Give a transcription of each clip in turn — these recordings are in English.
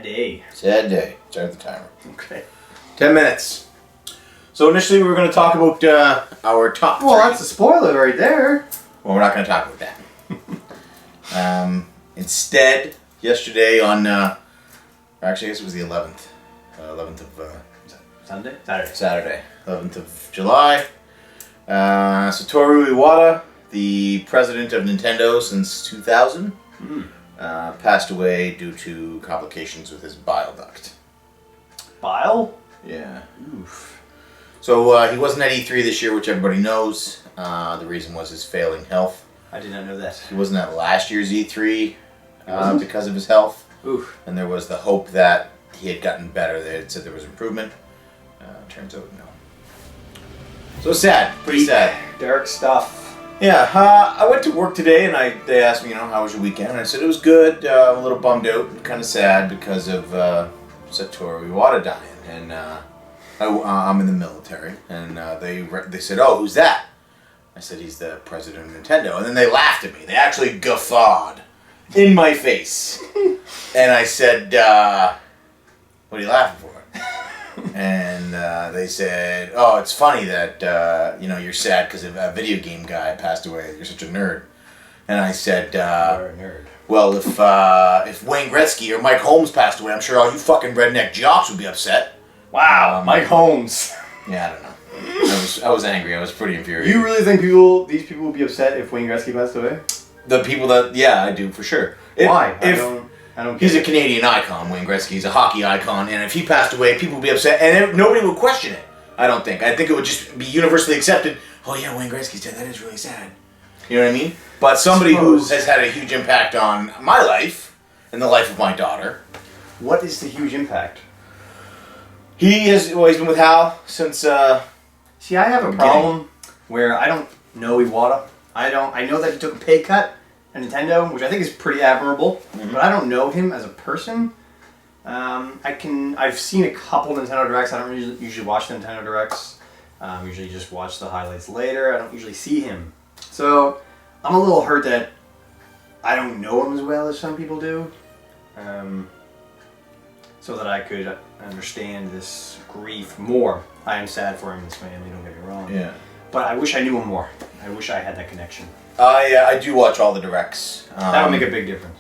Sad day. Sad day. Start the timer. Okay. 10 minutes. So initially we were going to talk about our top three. Well, that's a spoiler right there. Well, we're not going to talk about that. Instead, yesterday on, actually I guess it was the 11th. 11th of... Sunday? Saturday. 11th of July. Satoru Iwata, the president of Nintendo since 2000, passed away due to complications with his bile duct. Bile? Yeah. Oof. So he wasn't at E3 this year, which everybody knows. The reason was his failing health. I did not know that. He wasn't at last year's E3 because of his health. Oof. And there was the hope that he had gotten better. They had said there was improvement. Turns out no. So sad. Pretty sad. Dark stuff. Yeah, I went to work today and they asked me, how was your weekend? And I said it was good. I'm a little bummed out, kind of sad because of Satoru Iwata dying. And I'm in the military, and they said, "Oh, who's that?" I said, "He's the president of Nintendo." And then they laughed at me. They actually guffawed in my face. And I said, "What are you laughing for?" And they said, "Oh, it's funny that you're sad because a video game guy passed away. You're such a nerd." And I said, You're a nerd. "Well, if Wayne Gretzky or Mike Holmes passed away, I'm sure all you fucking redneck jocks would be upset." Wow, Mike Holmes. Yeah, I don't know. I was angry. I was pretty infuriated. You really think these people would be upset if Wayne Gretzky passed away? The people that, yeah, I do for sure. Why? I don't. He's a Canadian icon. Wayne Gretzky. He's a hockey icon, and if he passed away, people would be upset, and nobody would question it. I don't think. I think it would just be universally accepted. Oh yeah, Wayne Gretzky's dead. That is really sad. You know what I mean? But somebody who has had a huge impact on my life and the life of my daughter. What is the huge impact? He's been with Hal since. See, I have a problem where I don't know Iwata. I know that he took a pay cut at Nintendo, which I think is pretty admirable. Mm-hmm. But I don't know him as a person. I've seen a couple Nintendo Directs. I don't usually watch the Nintendo Directs. Usually just watch the highlights later. I don't usually see him. So I'm a little hurt that I don't know him as well as some people do. So that I could understand this grief more. I am sad for him and his family, don't get me wrong. Yeah. But I wish I knew him more. I wish I had that connection. I do watch all the directs. That would make a big difference.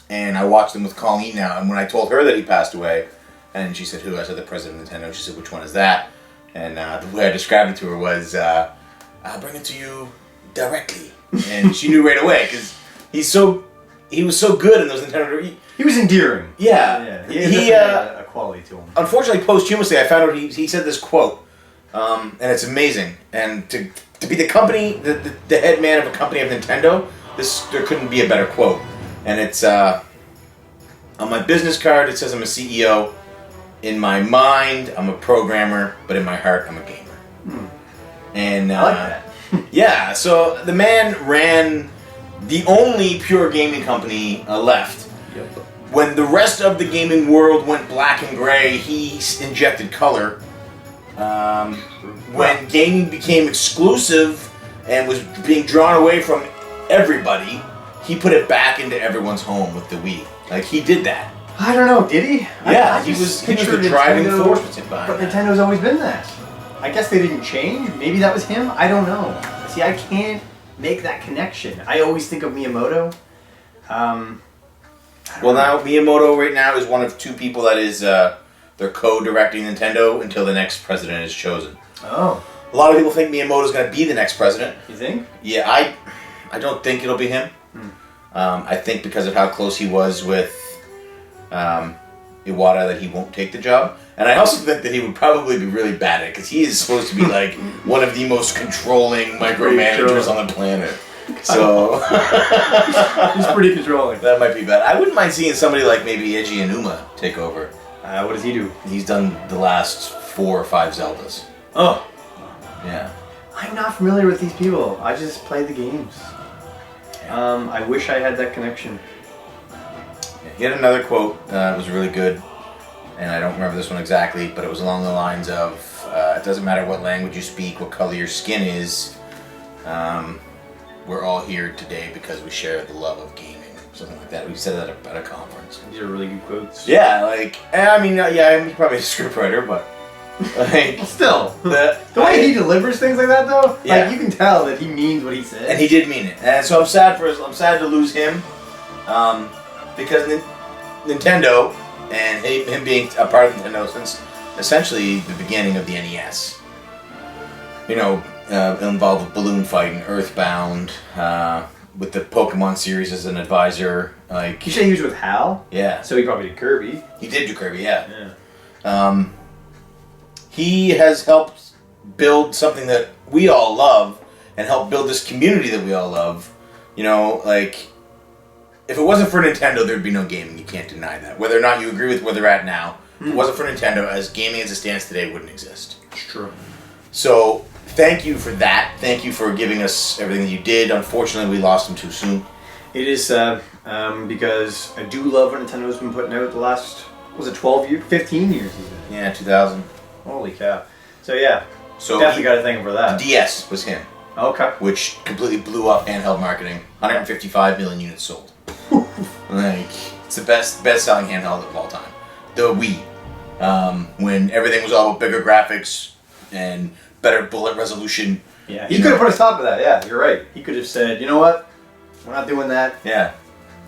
And I watch them with Colleen now. And when I told her that he passed away, and she said, "Who?" I said, "The president of Nintendo." She said, "Which one is that?" And the way I described it to her was, "I'll bring it to you directly." And she knew right away because he was so good in those Nintendo. He was endearing. Yeah. He had a quality to him. Unfortunately, posthumously, I found out he said this quote, and it's amazing. And to be the company, the head man of a company of Nintendo, there couldn't be a better quote. And it's on my business card. It says I'm a CEO. In my mind, I'm a programmer, but in my heart, I'm a gamer. And I like that. Yeah. So the man ran the only pure gaming company left. Yep. When the rest of the gaming world went black and gray, he injected color. When gaming became exclusive and was being drawn away from everybody, he put it back into everyone's home with the Wii. Like, he did that. I don't know, did he? Yeah, he was the driving force behind But that. Nintendo's always been that. I guess they didn't change. Maybe that was him. I don't know. See, I can't make that connection. I always think of Miyamoto. Well, now Miyamoto right now is one of two people that is they're co-directing Nintendo until the next president is chosen. Oh. A lot of people think Miyamoto's going to be the next president. You think? Yeah, I don't think it'll be him. I think because of how close he was with Iwata that he won't take the job. And I also think that he would probably be really bad at it because he is supposed to be like one of the most controlling micromanagers on the planet. So he's pretty controlling. That might be bad. I wouldn't mind seeing somebody like maybe Eiji Aonuma take over. What does he do? He's done the last 4 or 5 Zeldas. Oh. Yeah. I'm not familiar with these people. I just play the games. I wish I had that connection. Yeah, he had another quote. It was really good. And I don't remember this one exactly, but it was along the lines of, it doesn't matter what language you speak, what color your skin is. We're all here today because we share the love of gaming. something like that. We said that at a conference. These are really good quotes. Yeah, like, I mean, yeah, I'm probably a scriptwriter, but like, Still, the way he delivers things like that, though, Yeah. like you can tell that he means what he says. and he did mean it. And so I'm sad to lose him, because Nintendo and him being a part of Nintendo since essentially the beginning of the NES. You know, involved with Balloon Fight and Earthbound, with the Pokemon series as an advisor. Like, You say he was with Hal, yeah, so he probably did Kirby. he did do Kirby, yeah. Yeah. He has helped build something that we all love, and helped build this community that we all love. You know, like, if it wasn't for Nintendo, there'd be no gaming. You can't deny that. Whether or not you agree with where they're at now, if it wasn't for Nintendo, as gaming as it stands today wouldn't exist. It's true. So, thank you for that. Thank you for giving us everything that you did. Unfortunately, we lost him too soon. It is sad, because I do love what Nintendo's been putting out the last, was it 12 years? 15 years even. Yeah, 2000. Holy cow. So yeah, So definitely got to thank him for the that. DS was him, Okay. which completely blew up handheld marketing. 155 million units sold. Like, it's the best-selling handheld of all time. The Wii, when everything was all about bigger graphics and better bullet resolution. Yeah, he could have put a stop to that. Yeah, you're right. He could have said, you know what, we're not doing that. Yeah,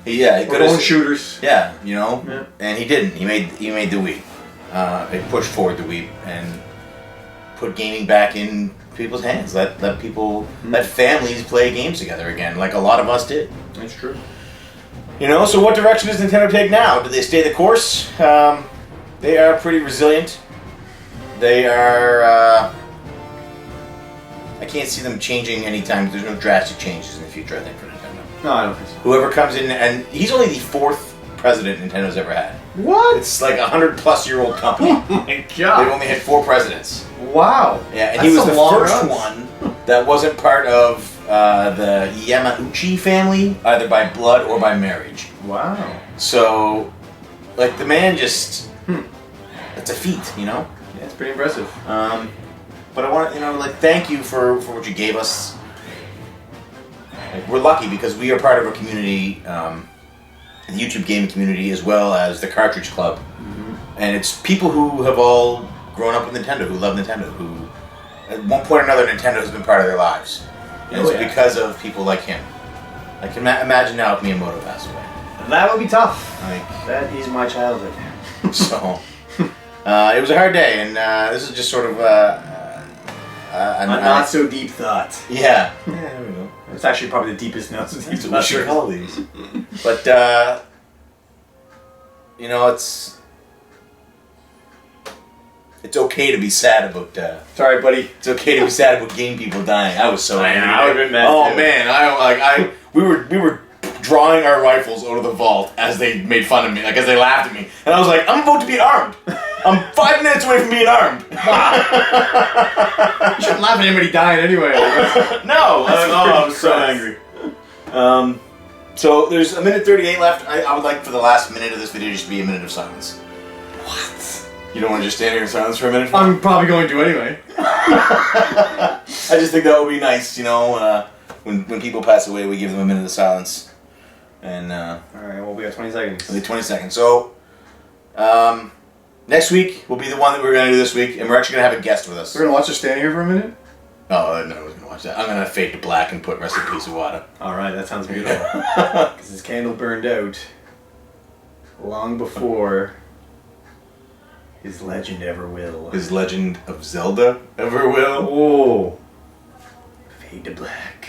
he We're could going have. shooters. Yeah, you know, Yeah. and he didn't. He made the Wii. He pushed forward the Wii and put gaming back in people's hands. Let people, let families play games together again, like a lot of us did. That's true. You know, so what direction does Nintendo take now? Do they stay the course? They are pretty resilient. They are. I can't see them changing anytime. There's no drastic changes in the future, I think, for Nintendo. No, I don't think so. Whoever comes in, and he's only the 4th president Nintendo's ever had. What? It's like a 100-plus-year-old company. Oh my They've god. only had 4 presidents. Wow. Yeah, and That's he was some the long first runs. one that wasn't part of the Yamauchi family, either by blood or by marriage. Wow. So, like, the man just... It's a feat, you know? Yeah, it's pretty impressive. But I want to, thank you for what you gave us. Like, we're lucky because we are part of a community, the YouTube gaming community, as well as the Cartridge Club. And it's people who have all grown up with Nintendo, who love Nintendo, who at one point or another Nintendo has been part of their lives. And it's because of people like him. I can imagine now if Miyamoto passed away. That would be tough. Like, That is my childhood. so, it was a hard day, and this is just sort of a not so deep thought. Yeah. Yeah, there we go. It's actually probably the deepest notes of these. That's what we should call these. But, it's okay to be sad about, Sorry, buddy. it's okay to be sad about game people dying. I was so I angry. know, I would've been mad Oh too. man, we were drawing our rifles out of the vault as they made fun of me, like as they laughed at me. And I was like, I'm about to be armed. I'm 5 minutes away from being armed. You shouldn't laugh at anybody dying anyway. No, I was so Christ. angry. So there's a minute 38 left. I would like for the last minute of this video just to be a minute of silence. What? You don't want to just stand here in silence for a minute? I'm probably going to anyway. I just think that would be nice, when people pass away, we give them a minute of silence. And Alright, well, we got 20 seconds. only 20 seconds. So, next week will be the one that we're going to do this week, and we're actually going to have a guest with us. We're going to watch her stand here for a minute? Oh, no, I wasn't going to watch that. I'm going to fade to black and put Rest in Peace Iwata. Alright, that sounds beautiful. Because his candle burned out long before his legend ever will. His Legend of Zelda ever will. Oh. Fade to black.